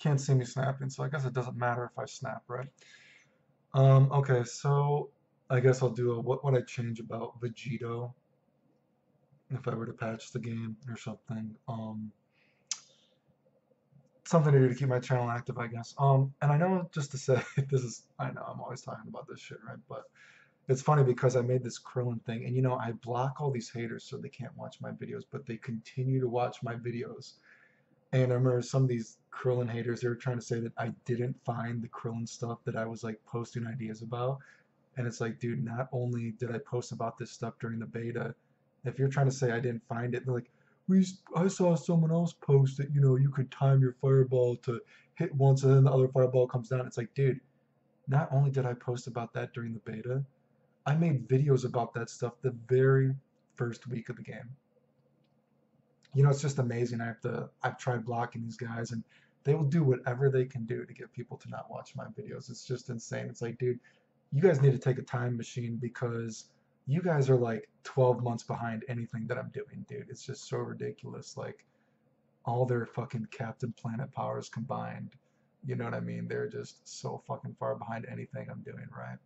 can't see me snapping, so I guess it doesn't matter if I snap, right? Okay, so I guess I'll do a what would I change about Vegito if I were to patch the game or something. Something to do to keep my channel active, I guess. And I know just to say this is I know I'm always talking about this shit, right? But it's funny because I made this Krillin thing, and I block all these haters so they can't watch my videos, but they continue to watch my videos. And I remember some of these Krillin haters, they were trying to say that I didn't find the Krillin stuff that I was like posting ideas about. And it's like, dude, not only did I post about this stuff during the beta, if you're trying to say I didn't find it, they're like, I saw someone else post that, you could time your fireball to hit once and then the other fireball comes down. It's like, dude, not only did I post about that during the beta, I made videos about that stuff the very first week of the game. It's just amazing. I've tried blocking these guys and they will do whatever they can do to get people to not watch my videos. It's just insane. It's like, dude, you guys need to take a time machine because you guys are like 12 months behind anything that I'm doing, dude. It's just so ridiculous. Like all their fucking Captain Planet powers combined. You know what I mean? They're just so fucking far behind anything I'm doing, right?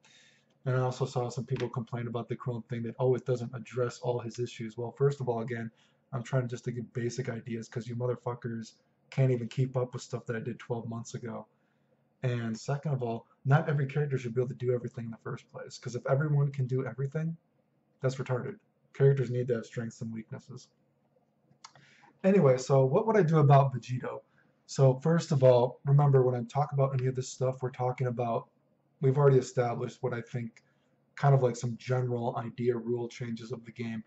And I also saw some people complain about the Chrome thing that, oh, it doesn't address all his issues. Well, first of all, again, I'm trying just to give basic ideas because you motherfuckers can't even keep up with stuff that I did 12 months ago. And second of all, not every character should be able to do everything in the first place. Because if everyone can do everything, that's retarded. Characters need to have strengths and weaknesses. Anyway, so what would I do about Vegito? So first of all, remember when I talk about any of this stuff, we've already established what I think kind of like some general idea rule changes of the game.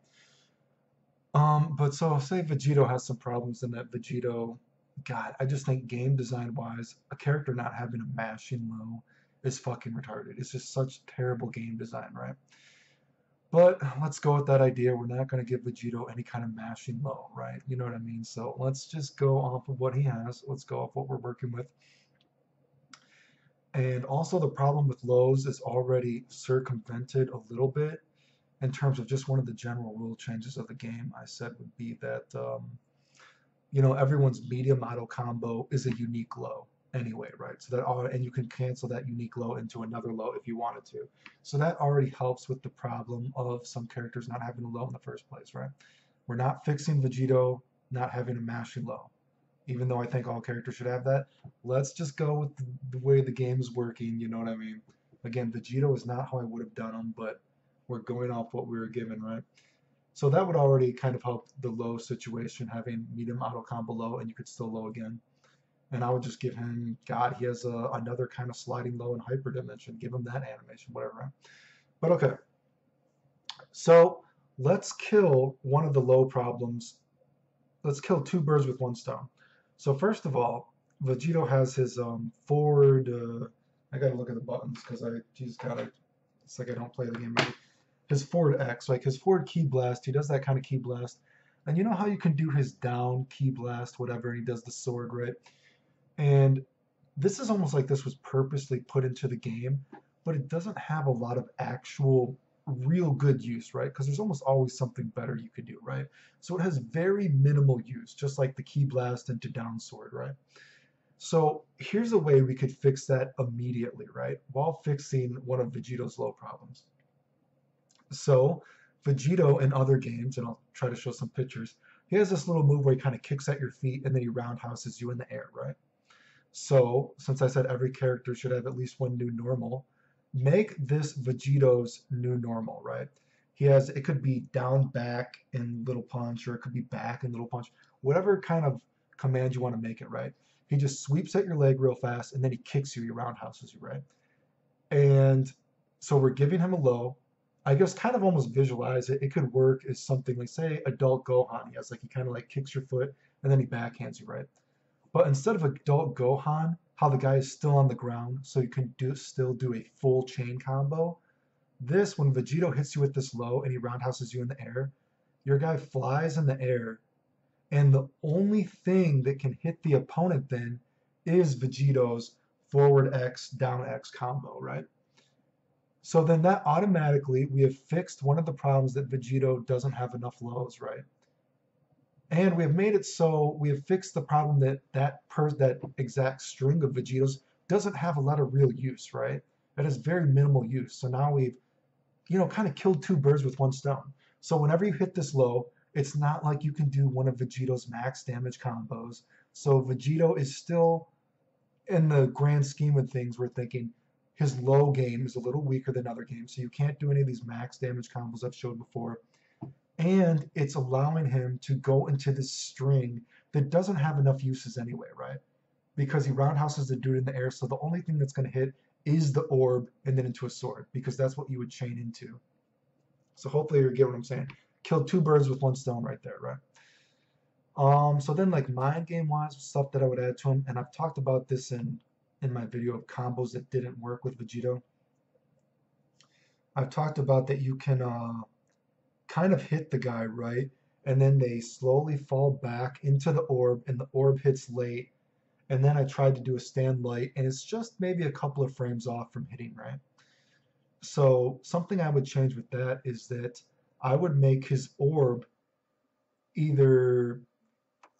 But so say Vegito has some problems in that Vegito, God, I just think game design wise, a character not having a mashing low is fucking retarded. It's just such terrible game design, right? But let's go with that idea. We're not going to give Vegito any kind of mashing low, right? You know what I mean? So let's just go off of what he has. Let's go off what we're working with. And also the problem with lows is already circumvented a little bit in terms of just one of the general rule changes of the game. I said would be that everyone's medium auto combo is a unique low anyway, right? So and you can cancel that unique low into another low if you wanted to. So that already helps with the problem of some characters not having a low in the first place, right? We're not fixing Vegito not having a mashing low, even though I think all characters should have that. Let's just go with the way the game is working, you know what I mean? Again, Vegito is not how I would have done them, but we're going off what we were given, right? So that would already kind of help the low situation, having medium auto combo low and you could still low again. And I would just give him, God, he has another kind of sliding low in hyper dimension. Give him that animation, whatever. Right? But okay. So let's kill one of the low problems. Let's kill two birds with one stone. So first of all, Vegito has his forward. I gotta look at the buttons because it's like I don't play the game right. His forward X, like his forward key blast, he does that kind of key blast. And you know how you can do his down key blast, whatever, and he does the sword, right? And this is almost like this was purposely put into the game, but it doesn't have a lot of actual real good use, right? Because there's almost always something better you could do, right? So it has very minimal use, just like the key blast into down sword, right? So here's a way we could fix that immediately, right? While fixing one of Vegito's low problems. So Vegito in other games, and I'll try to show some pictures, he has this little move where he kind of kicks at your feet and then he roundhouses you in the air, right? So since I said every character should have at least one new normal, make this Vegito's new normal, right? It could be down back in little punch, or it could be back in little punch, whatever kind of command you want to make it, right? He just sweeps at your leg real fast and then he kicks you, he roundhouses you, right? And so we're giving him a low. I guess kind of almost visualize it. It could work as something like, say, adult Gohan. He kind of like kicks your foot and then he backhands you, right? But instead of adult Gohan, how the guy is still on the ground, so you can still do a full chain combo. This, when Vegito hits you with this low and he roundhouses you in the air, your guy flies in the air, and the only thing that can hit the opponent then is Vegito's forward X, down X combo, right? So then that automatically, we have fixed one of the problems that Vegito doesn't have enough lows, right? And we have made it so we have fixed the problem that that exact string of Vegetos doesn't have a lot of real use, right? It has very minimal use. So now we've, kind of killed two birds with one stone. So whenever you hit this low, it's not like you can do one of Vegito's max damage combos. So Vegito is still, in the grand scheme of things, we're thinking his low game is a little weaker than other games. So you can't do any of these max damage combos I've showed before. And it's allowing him to go into this string that doesn't have enough uses anyway, right? Because he roundhouses the dude in the air, so the only thing that's going to hit is the orb and then into a sword, because that's what you would chain into. So hopefully you get what I'm saying. Killed two birds with one stone right there, right? So then like mind game wise stuff that I would add to him, and I've talked about this in my video of combos that didn't work with Vegito. I've talked about that you can kind of hit the guy, right? And then they slowly fall back into the orb, and the orb hits late. And then I tried to do a stand light, and it's just maybe a couple of frames off from hitting, right? So something I would change with that is that I would make his orb either,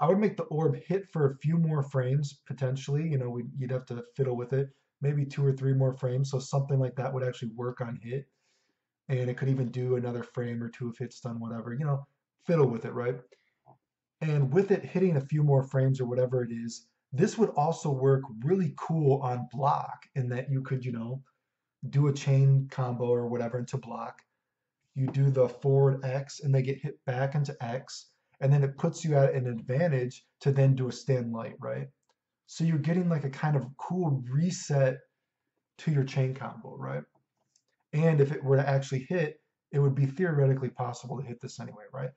I would make the orb hit for a few more frames potentially. You'd have to fiddle with it, maybe 2 or 3 more frames. So something like that would actually work on hit, and it could even do another frame or two of hit stun, whatever. Fiddle with it, right? And with it hitting a few more frames or whatever it is, this would also work really cool on block in that you could, do a chain combo or whatever into block. You do the forward X and they get hit back into X, and then it puts you at an advantage to then do a stand light, right? So you're getting like a kind of cool reset to your chain combo, right? And if it were to actually hit, it would be theoretically possible to hit this anyway, right?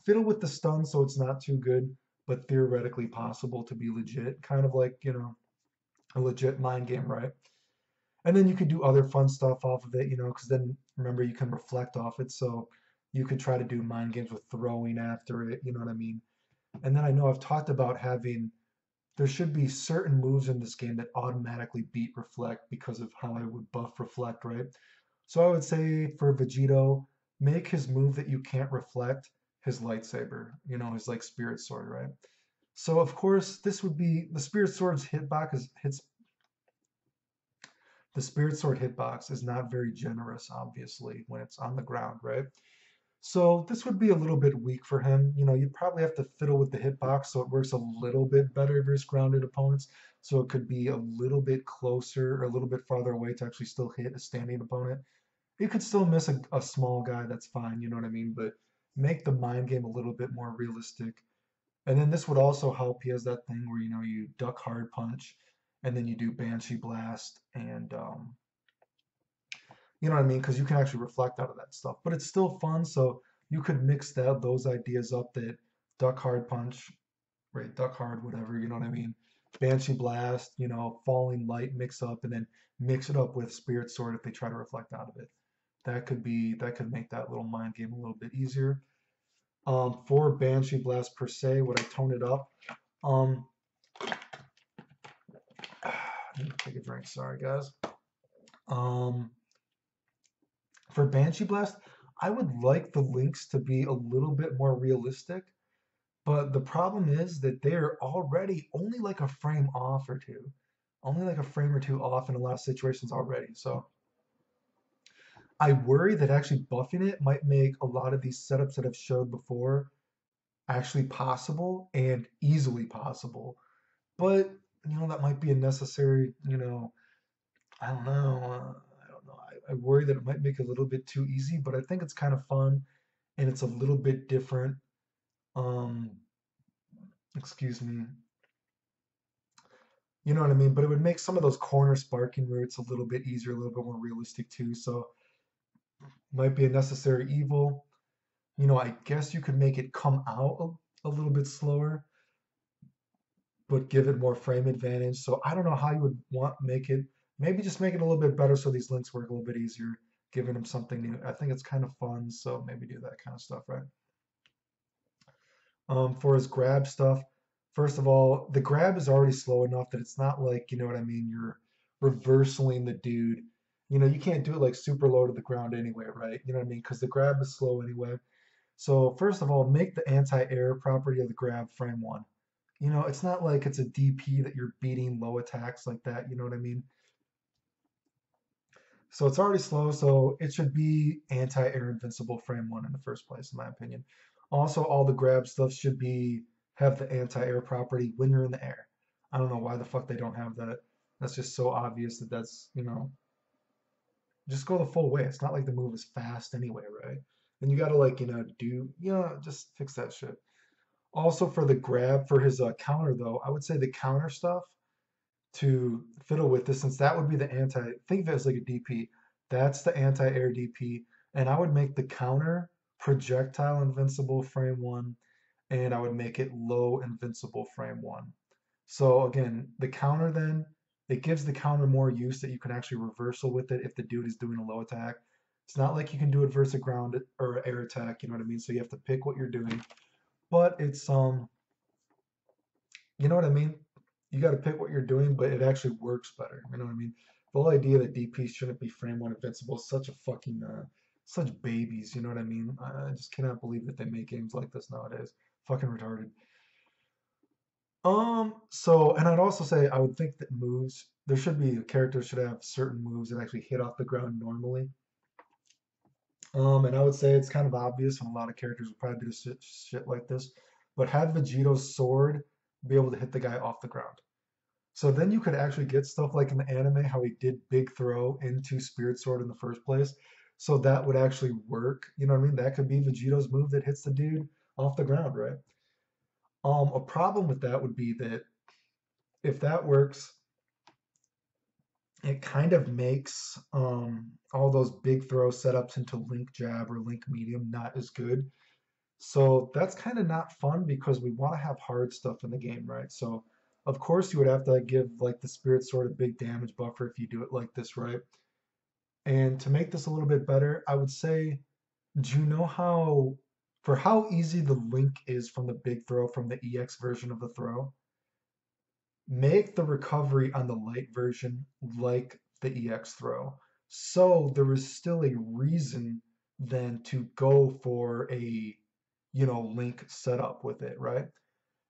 Fiddle with the stun so it's not too good, but theoretically possible to be legit, kind of like, a legit mind game, right? And then you could do other fun stuff off of it, because then remember you can reflect off it. So you could try to do mind games with throwing after it, you know what I mean? And then I know I've talked about having, there should be certain moves in this game that automatically beat reflect because of how I would buff reflect, right? So I would say for Vegito, make his move that you can't reflect his lightsaber, his like spirit sword, right? So of course this would be the spirit sword's the spirit sword hitbox is not very generous, obviously, when it's on the ground, right? So this would be a little bit weak for him. You'd probably have to fiddle with the hitbox so it works a little bit better versus grounded opponents. So it could be a little bit closer or a little bit farther away to actually still hit a standing opponent. You could still miss a small guy, that's fine, you know what I mean? But make the mind game a little bit more realistic. And then this would also help. He has that thing where, you duck hard punch and then you do Banshee Blast and, you know what I mean? Because you can actually reflect out of that stuff. But it's still fun, so you could mix those ideas up that duck hard punch, right? Duck hard, whatever, you know what I mean? Banshee Blast, falling light mix up and then mix it up with Spirit Sword if they try to reflect out of it. That could make that little mind game a little bit easier. For Banshee Blast per se, would I tone it up? Um, Let me take a drink. Sorry, guys. Um, for Banshee Blast, I would like the links to be a little bit more realistic, but the problem is that they're already only like a frame off or two, only like a frame or two off in a lot of situations already. So I worry that actually buffing it might make a lot of these setups that I've showed before actually possible and easily possible. But that might be a necessary, I don't know. I don't know. I worry that it might make it a little bit too easy, but I think it's kind of fun and it's a little bit different. Um, Excuse me. You know what I mean? But it would make some of those corner sparking routes a little bit easier, a little bit more realistic too. So might be a necessary evil. I guess you could make it come out a little bit slower, but give it more frame advantage. So I don't know how you would want make it. Maybe just make it a little bit better so these links work a little bit easier, giving them something new. I think it's kind of fun, so maybe do that kind of stuff, right? For his grab stuff, first of all, the grab is already slow enough that it's not like, you know what I mean, you're reversing the dude. You can't do it like super low to the ground anyway, right? You know what I mean? Because the grab is slow anyway. So first of all, make the anti-air property of the grab frame one. You know, it's not like it's a DP that you're beating low attacks like that. You know what I mean? So it's already slow, so it should be anti-air invincible frame one in the first place, in my opinion. Also, all the grab stuff should be have the anti-air property when you're in the air. I don't know why the fuck they don't have that. That's just so obvious that that's, you know, just go the full way. It's not like the move is fast anyway, right? And you gotta like, just fix that shit. Also for the grab for his counter though, I would say the counter stuff to fiddle with this, since that would be the think of it as like a DP. That's the anti-air DP, and I would make the counter projectile invincible frame one, and I would make it low invincible frame one. So again, the counter then it gives the counter more use that you can actually reversal with it if the dude is doing a low attack. It's not like you can do it versus a ground or air attack, you know what I mean? So you have to pick what you're doing. But it's you know what I mean? You got to pick what you're doing, but it actually works better. You know what I mean? The whole idea that DP shouldn't be frame one invincible is such a fucking such babies. You know what I mean? I just cannot believe that they make games like this nowadays. Fucking retarded. So, and I'd also say I would think that moves, there should be, characters should have certain moves that actually hit off the ground normally. And I would say it's kind of obvious, and a lot of characters would probably do shit like this, but have Vegito's sword be able to hit the guy off the ground. So then you could actually get stuff like in the anime, how he did big throw into Spirit Sword in the first place. So that would actually work. You know what I mean? That could be Vegito's move that hits the dude off the ground, right? A problem with that would be that if that works, it kind of makes all those big throw setups into Link Jab or Link Medium not as good. So that's kind of not fun because we want to have hard stuff in the game, right? So of course you would have to give like the Spirit Sword a big damage buffer if you do it like this, right? And to make this a little bit better, I would say, do you know how for how easy the link is from the big throw from the EX version of the throw? Make the recovery on the light version like the EX throw. So there is still a reason then to go for a, link setup with it, right?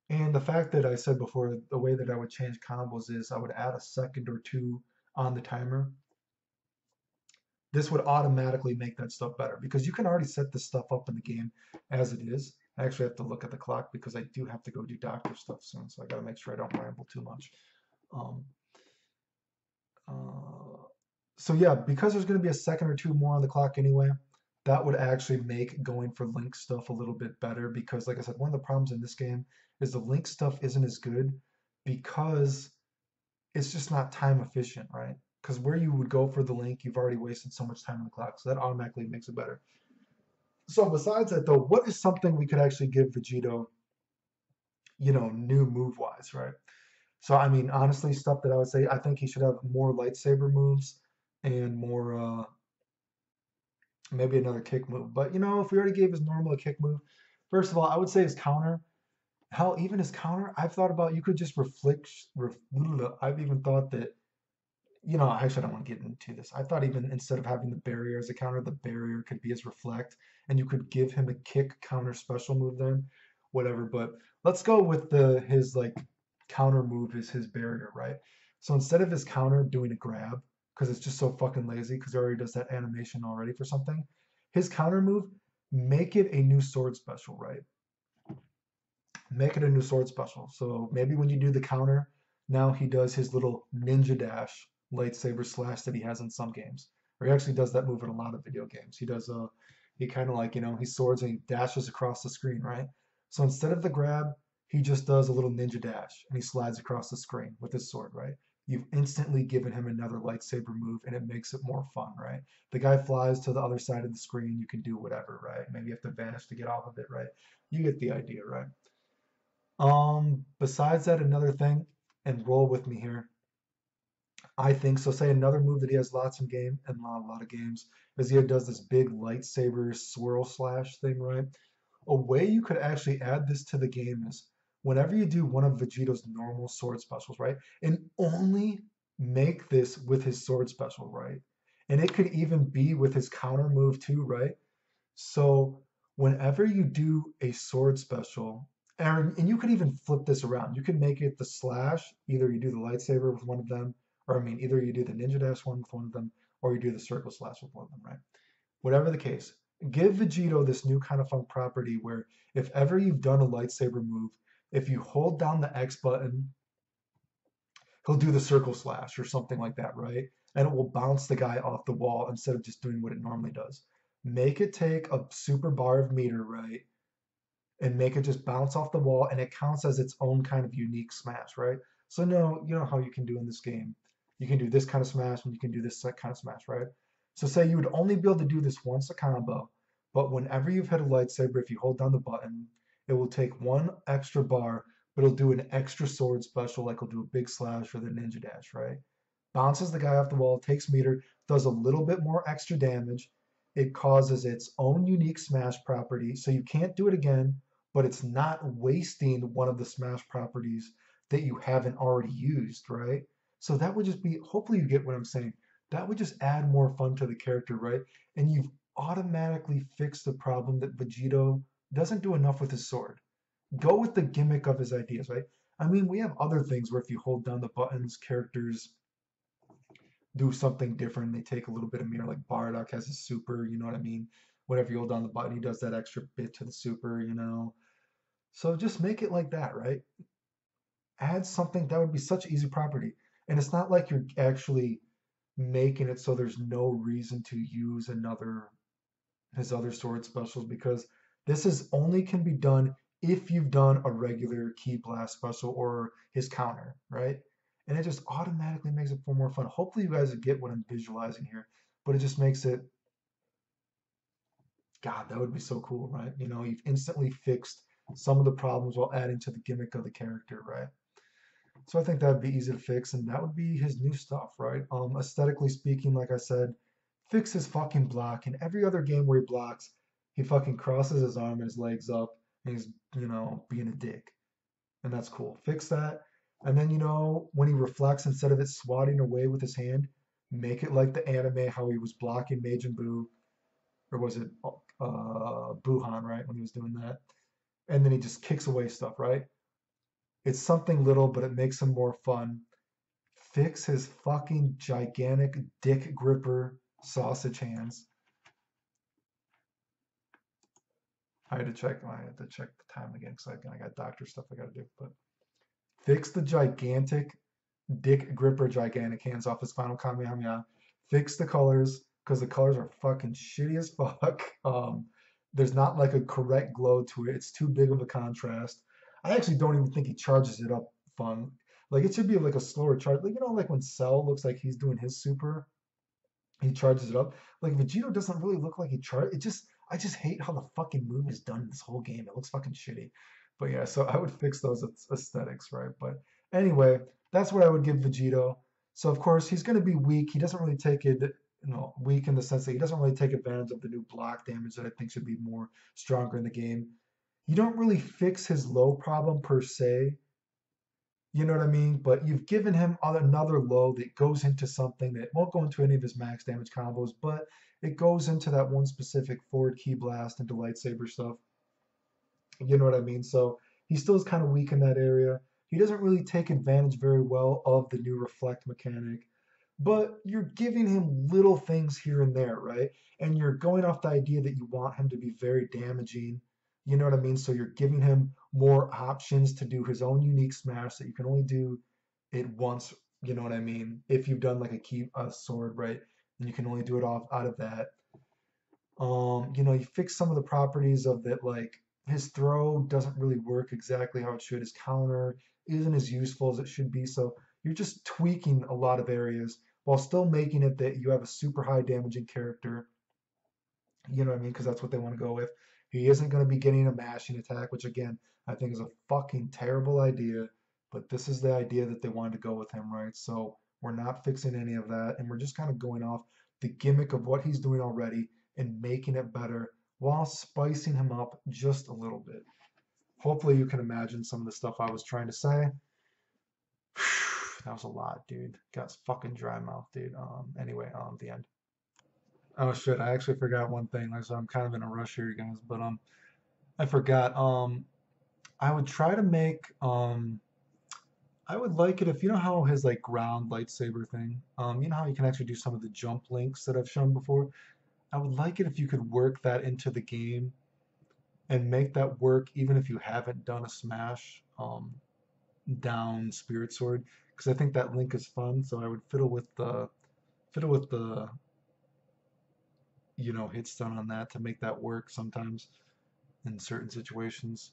And the fact that I said before, the way that I would change combos is I would add a second or two on the timer. This would automatically make that stuff better because you can already set this stuff up in the game as it is. I actually have to look at the clock because I do have to go do doctor stuff soon, so I got to make sure I don't ramble too much. Um, uh, so yeah, because there's going to be a second or two more on the clock anyway, that would actually make going for link stuff a little bit better because, like I said, one of the problems in this game is the link stuff isn't as good because it's just not time efficient, right? Because where you would go for the link, you've already wasted so much time on the clock, so that automatically makes it better. So besides that, though, what is something we could actually give Vegito, new move wise, right? So I mean, honestly, stuff that I would say, I think he should have more lightsaber moves and more, maybe another kick move. But if we already gave his normal a kick move, first of all, I would say his counter. Hell, even his counter, I've thought about you could just I've even thought that actually, I don't want to get into this. I thought even instead of having the barrier as a counter, the barrier could be his reflect, and you could give him a kick counter special move then, whatever. But let's go with his like counter move is his barrier, right? So instead of his counter doing a grab, because it's just so fucking lazy, because he already does that animation already for something, his counter move, make it a new sword special, right? Make it a new sword special. So maybe when you do the counter, now he does his little ninja dash lightsaber slash that he has in some games. Or he actually does that move in a lot of video games. He does he kind of like, he swords and he dashes across the screen, right? So instead of the grab, he just does a little ninja dash and he slides across the screen with his sword, right? You've instantly given him another lightsaber move and it makes it more fun, right? The guy flies to the other side of the screen, you can do whatever, right? Maybe you have to vanish to get off of it, right? You get the idea, right? Besides that, another thing, and roll with me here. I think so. Say another move that he has lots in game and a lot of games is he does this big lightsaber swirl slash thing, right? A way you could actually add this to the game is whenever you do one of Vegito's normal sword specials, right? And only make this with his sword special, right? And it could even be with his counter move too, right? So whenever you do a sword special, and you could even flip this around. You could make it the slash. Either you do the lightsaber with one of them, or I mean, either you do the ninja dash one with one of them, or you do the circle slash with one of them, right? Whatever the case, give Vegito this new kind of fun property where if ever you've done a lightsaber move, if you hold down the X button, he'll do the circle slash or something like that, right? And it will bounce the guy off the wall instead of just doing what it normally does. Make it take a super bar of meter, right? And make it just bounce off the wall and it counts as its own kind of unique smash, right? So no, you know how you can do in this game. You can do this kind of smash and you can do this kind of smash, right? So say you would only be able to do this once a combo, but whenever you've hit a lightsaber, if you hold down the button, it will take one extra bar, but it'll do an extra sword special, like it'll do a big slash or the ninja dash, right? Bounces the guy off the wall, takes meter, does a little bit more extra damage. It causes its own unique smash property, so you can't do it again, but it's not wasting one of the smash properties that you haven't already used, right? So that would just be, hopefully you get what I'm saying. That would just add more fun to the character, right? And you've automatically fixed the problem that Vegito doesn't do enough with his sword. Go with the gimmick of his ideas, right? I mean, we have other things where if you hold down the buttons, characters do something different. They take a little bit of mirror, like Bardock has a super, you know what I mean? Whatever you hold down the button, he does that extra bit to the super, you know? So just make it like that, right? Add something that would be such easy property. And it's not like you're actually making it so there's no reason to use another his other sword specials because this is only can be done if you've done a regular key blast special or his counter, right? And it just automatically makes it for more fun. Hopefully you guys get what I'm visualizing here, but it just makes it, God, that would be so cool, right? You know, you've instantly fixed some of the problems while adding to the gimmick of the character, right? So I think that would be easy to fix, and that would be his new stuff, right? Aesthetically speaking, like I said, fix his fucking block. In every other game where he blocks, he fucking crosses his arm and his legs up, and he's, you know, being a dick. And that's cool. Fix that. And then, you know, when he reflects, instead of it swatting away with his hand, make it like the anime, how he was blocking Majin Buu, or was it Buhan, right? When he was doing that. And then he just kicks away stuff, right? It's something little, but it makes him more fun. Fix his fucking gigantic dick gripper sausage hands. I had to check the time again because I got doctor stuff I got to do. But fix the gigantic dick gripper gigantic hands off his final Kamehameha. Fix the colors because the colors are fucking shitty as fuck. There's not like a correct glow to it. It's too big of a contrast. I actually don't even think he charges it up fun. Like it should be like a slower charge. Like you know, like when Cell looks like he's doing his super, he charges it up. Like Vegito doesn't really look like he charged. It just I just hate how the fucking move is done in this whole game. It looks fucking shitty. But yeah, so I would fix those aesthetics, right? But anyway, that's what I would give Vegito. So of course he's going to be weak. He doesn't really take it, you know, weak in the sense that he doesn't really take advantage of the new block damage that I think should be more stronger in the game. You don't really fix his low problem per se, you know what I mean? But you've given him another low that goes into something that won't go into any of his max damage combos, but it goes into that one specific forward key blast into lightsaber stuff. You know what I mean? So he still is kind of weak in that area. He doesn't really take advantage very well of the new reflect mechanic, but you're giving him little things here and there, right? And you're going off the idea that you want him to be very damaging. You know what I mean? So you're giving him more options to do his own unique smash that you can only do it once. You know what I mean? If you've done like a key sword, right? And you can only do it off out of that. You know, you fix some of the properties of that, like his throw doesn't really work exactly how it should. His counter isn't as useful as it should be. So you're just tweaking a lot of areas while still making it that you have a super high damaging character. You know what I mean? Because that's what they want to go with. He isn't going to be getting a mashing attack, which again, I think is a fucking terrible idea. But this is the idea that they wanted to go with him, right? So we're not fixing any of that. And we're just kind of going off the gimmick of what he's doing already and making it better while spicing him up just a little bit. Hopefully you can imagine some of the stuff I was trying to say. That was a lot, dude. Got fucking dry mouth, dude. Anyway, the end. Oh shit, I actually forgot one thing. Like, so I'm kind of in a rush here, you guys, but I forgot. I would try to make I would like it if you know how his like ground lightsaber thing, you know how you can actually do some of the jump links that I've shown before. I would like it if you could work that into the game and make that work even if you haven't done a smash down Spirit Sword, because I think that link is fun. So I would fiddle with the hit stun on that to make that work sometimes in certain situations.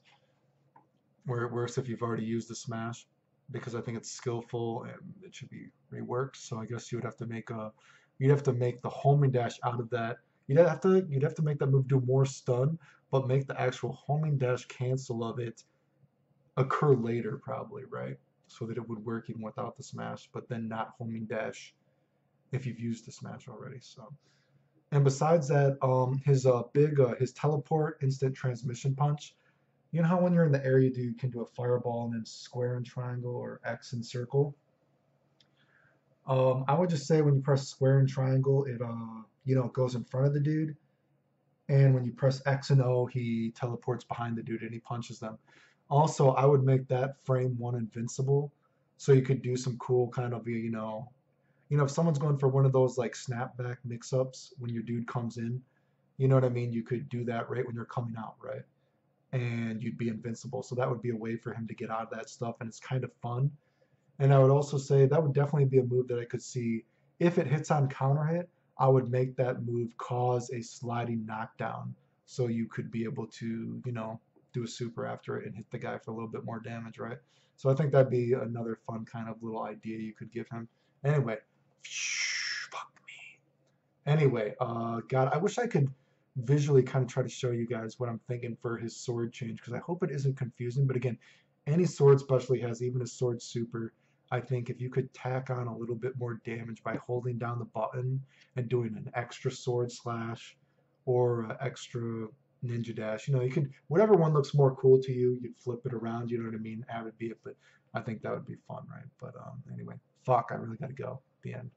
Where it works if you've already used the smash, because I think it's skillful and it should be reworked. So I guess you'd have to make the homing dash out of that. You'd have to make that move do more stun, but make the actual homing dash cancel of it occur later, probably, right? So that it would work even without the smash, but then not homing dash if you've used the smash already. So, and besides that, his teleport instant transmission punch. You know how when you're in the area, you can do a fireball and then square and triangle or X and circle. I would just say when you press square and triangle, it goes in front of the dude, and when you press X and O, he teleports behind the dude and he punches them. Also, I would make that frame one invincible, so you could do some cool kind of if someone's going for one of those like snapback mix-ups when your dude comes in, you know what I mean? You could do that right when you're coming out, right? And you'd be invincible. So that would be a way for him to get out of that stuff, and it's kind of fun. And I would also say that would definitely be a move that I could see if it hits on counter hit. I would make that move cause a sliding knockdown, so you could be able to do a super after it and hit the guy for a little bit more damage, right? So I think that'd be another fun kind of little idea you could give him. Anyway, fuck me. Anyway, God, I wish I could visually kind of try to show you guys what I'm thinking for his sword change, because I hope it isn't confusing. But again, any sword specially has, even a sword super. I think if you could tack on a little bit more damage by holding down the button and doing an extra sword slash or extra ninja dash, you could, whatever one looks more cool to you, you'd flip it around, you know what I mean? Have it be it, but I think that would be fun, right? But anyway, fuck, I really gotta go. The end.